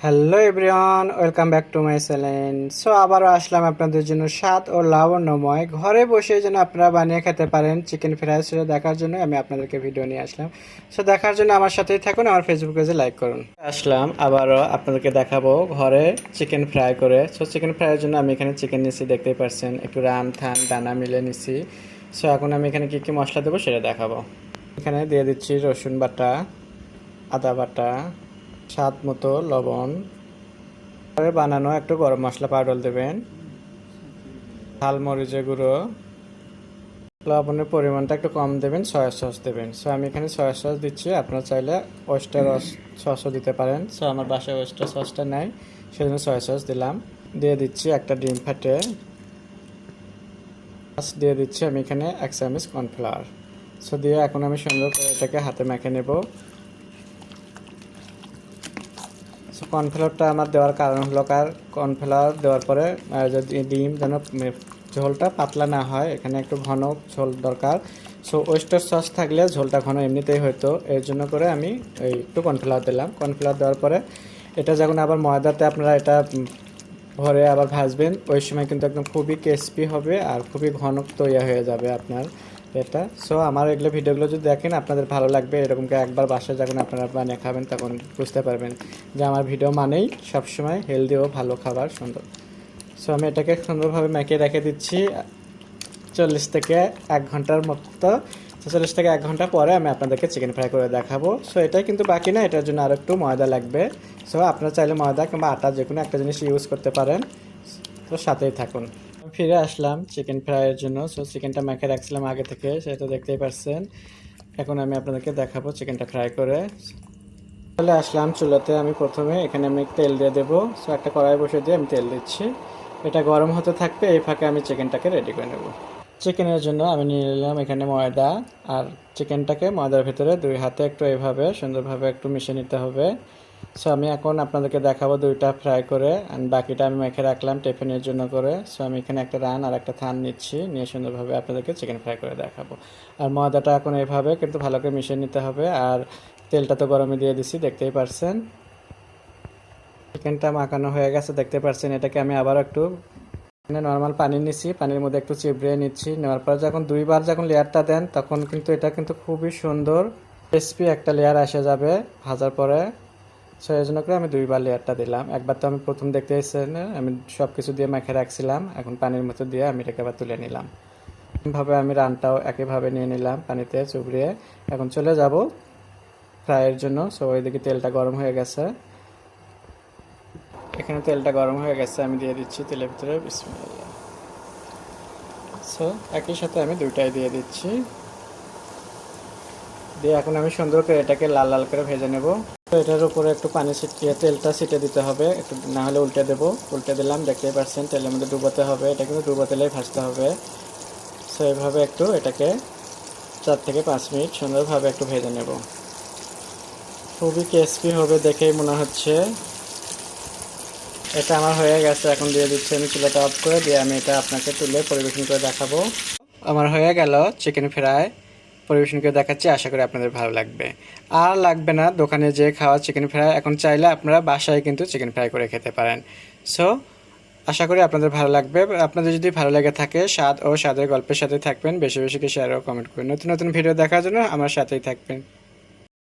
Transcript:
Hello everyone, welcome back to my channel. So আবারও আসলাম আপনাদের জন্য স্বাদ ও লাবণ্যময় ঘরে বসে যেন আপনারা বানিয়ে খেতে পারেন চিকেন ফ্রাই সেটা দেখার জন্য আমি আপনাদেরকে ভিডিও নিয়ে আসলাম। সো দেখার জন্য আমার সাথেই থাকুন, আমার ফেসবুক পেজে লাইক করুন। আসলাম আবারও আপনাদেরকে দেখাবো ঘরে চিকেন ফ্রাই করে। সো চিকেন ফ্রাইয়ের জন্য আমি এখানে চিকেন নিছি, দেখতেই পাচ্ছেন একটু রান থান দানা মিলে নিছি। সো এখন আমি এখানে কী কী মশলা দেবো সেটা দেখাবো। এখানে দিয়ে দিচ্ছি রসুন বাটা, আদা বাটা, স্বাদ মতো লবণ, বানানো একটু গরম মশলা পাউডার দেবেন, ঝাল মরিচের গুঁড়ো, লবণের পরিমাণটা একটু কম দেবেন, সয়া সস দেবেন। সো আমি এখানে সয়া সস দিচ্ছি, আপনারা চাইলে ওয়েস্টার সসও দিতে পারেন। সো আমার বাসায় ওয়েস্টার সসটা নেই, সেজন্য সয়া সস দিলাম। দিয়ে দিচ্ছি একটা ডিম ফাটে, দিয়ে দিচ্ছি আমি এখানে 1 চামচ কর্নফ্লাওয়ার। সো দিয়ে এখন আমি সুন্দর করে এটাকে হাতে মেখে নেব। কর্নফ্লাওয়ারটা আমার দেওয়ার কারণ হলো কর্নফ্লাওয়ার দেওয়ার পরে যদি ডিম যেন ঝোলটা পাতলা না হয়, এখানে একটু ঘন ঝোল দরকার। সো ওয়েস্টার সস থাকলে ঝোলটা ঘন এমনিতেই হতো, এর জন্য করে আমি একটু কর্নফ্লাওয়ার দিলাম। কর্নফ্লাওয়ার দেওয়ার পরে এটা যখন আবার ময়দাতে আপনারা এটা ভরে আবার ভাজবেন, ওই সময় কিন্তু একদম খুবই ক্রিস্পি হবে আর খুবই ঘন তৈরি হয়ে যাবে আপনার এটা। সো আমার এগুলো ভিডিওগুলো যদি দেখেন আপনাদের ভালো লাগবে, এরকমকে একবার বাসায় যখন আপনারা বানিয়ে খাবেন তখন বুঝতে পারবেন যে আমার ভিডিও মানেই সবসময় হেলদি ও ভালো খাবার সুন্দর। সো আমি এটাকে সুন্দরভাবে মেখে রেখে দিচ্ছি 40 থেকে 1 ঘন্টার মতো। 40 থেকে 1 ঘন্টা পরে আমি আপনাদেরকে চিকেন ফ্রাই করে দেখাবো। সো এটাই কিন্তু বাকি না, এটার জন্য আর একটু ময়দা লাগবে। সো আপনারা চাইলে ময়দা কিংবা আটা যে কোনো একটা জিনিস ইউজ করতে পারেন। তো সাথেই থাকুন। ফিরে আসলাম চিকেন ফ্রাইয়ের জন্য। সো চিকেনটা মেখে রাখছিলাম আগে থেকে, সেটা দেখতেই পাচ্ছেন। এখন আমি আপনাদেরকে দেখাবো চিকেনটা ফ্রাই করে। চলে আসলাম চুলাতে। আমি প্রথমে এখানে আমি তেল দিয়ে দেবো। সো একটা কড়াই বসে দিয়ে আমি তেল দিচ্ছি, এটা গরম হতে থাকবে, এই ফাঁকে আমি চিকেনটাকে রেডি করে নেব। চিকেনের জন্য আমি নিয়ে নিলাম এখানে ময়দা, আর চিকেনটাকে ময়দার ভিতরে 2 হাতে একটু এইভাবে সুন্দরভাবে একটু মিশিয়ে নিতে হবে। সো আমি এখন আপনাদেরকে দেখাবো 2টা ফ্রাই করে, আর বাকিটা আমি মেখে রাখলাম টিফিনের জন্য করে। সো আমি এখানে একটা রান আর একটা থান নিচ্ছি, নিয়ে সুন্দরভাবে আপনাদেরকে চিকেন ফ্রাই করে দেখাবো। আর ময়দাটা এখন এইভাবে কিন্তু ভালো করে মিশিয়ে নিতে হবে। আর তেলটা তো গরমে দিয়ে দিছি, দেখতেই পারছেন। চিকেনটা মাখানো হয়ে গেছে, দেখতে পাচ্ছেন। এটাকে আমি আবার একটু নর্মাল পানি নিচ্ছি, পানির মধ্যে একটু চিবড়ে নিচ্ছি। নেওয়ার পর যখন 2বার যখন লেয়ারটা দেন তখন কিন্তু এটা কিন্তু খুবই সুন্দর ক্রিস্পি একটা লেয়ার এসে যাবে ভাজার পরে। সো এই জন্য করে আমি 2বার লেয়ারটা দিলাম। একবার তো আমি প্রথম দেখতে এসেছেন আমি সব কিছু দিয়ে মেখে রাখছিলাম, এখন পানির মধ্যে দিয়ে আমি এটাকে আবার তুলে নিলাম। এভাবে আমি রানটাও একইভাবে নিয়ে নিলাম পানিতে চুবড়িয়ে। এখন চলে যাব ফ্রাইয়ের জন্য। সো ওইদিকে তেলটা গরম হয়ে গেছে, এখানে তেলটা গরম হয়ে গেছে, আমি দিয়ে দিচ্ছি তেলের ভিতরে বিসমিল্লাহ। সো একই সাথে আমি 2টাই দিয়ে দিচ্ছি, দিয়ে এখন আমি সুন্দর করে এটাকে লাল লাল করে ভেজে নেব। তো এটার উপরে একটু পানি ছিটিয়ে তেলটা ছিটিয়ে দিতে হবে, একটু না হলে উল্টে দেবো। উল্টে দিলাম, দেখতেই পাচ্ছেন তেলের মধ্যে ডুবোতে হবে, এটা কিন্তু ডুবো তেলেই ভাজতে হবে। সো এইভাবে একটু এটাকে 4 থেকে 5 মিনিট সুন্দরভাবে একটু ভেজে নেব। খুবই ক্রিস্পি হবে দেখেই মনে হচ্ছে। এটা আমার হয়ে গেছে, এখন দিয়ে দিচ্ছি আমি চুলাটা অফ করে, দিয়ে আমি এটা আপনাকে তুলে পরিবেশন করে দেখাবো। আমার হয়ে গেল চিকেন ফ্রাই, পরিবেশন করে দেখাচ্ছি, আশা করি আপনাদের ভালো লাগবে। আর লাগবে না দোকানে যে খাওয়া চিকেন ফ্রাই, এখন চাইলে আপনারা বাসায় কিন্তু চিকেন ফ্রাই করে খেতে পারেন। সো আশা করি আপনাদের ভালো লাগবে। আপনাদের যদি ভালো লেগে থাকে স্বাদ ও স্বাদের গল্পের সাথে থাকবেন, বেশি বেশি শেয়ার ও কমেন্ট করবেন। নতুন নতুন ভিডিও দেখার জন্য আমার সাথেই থাকবেন।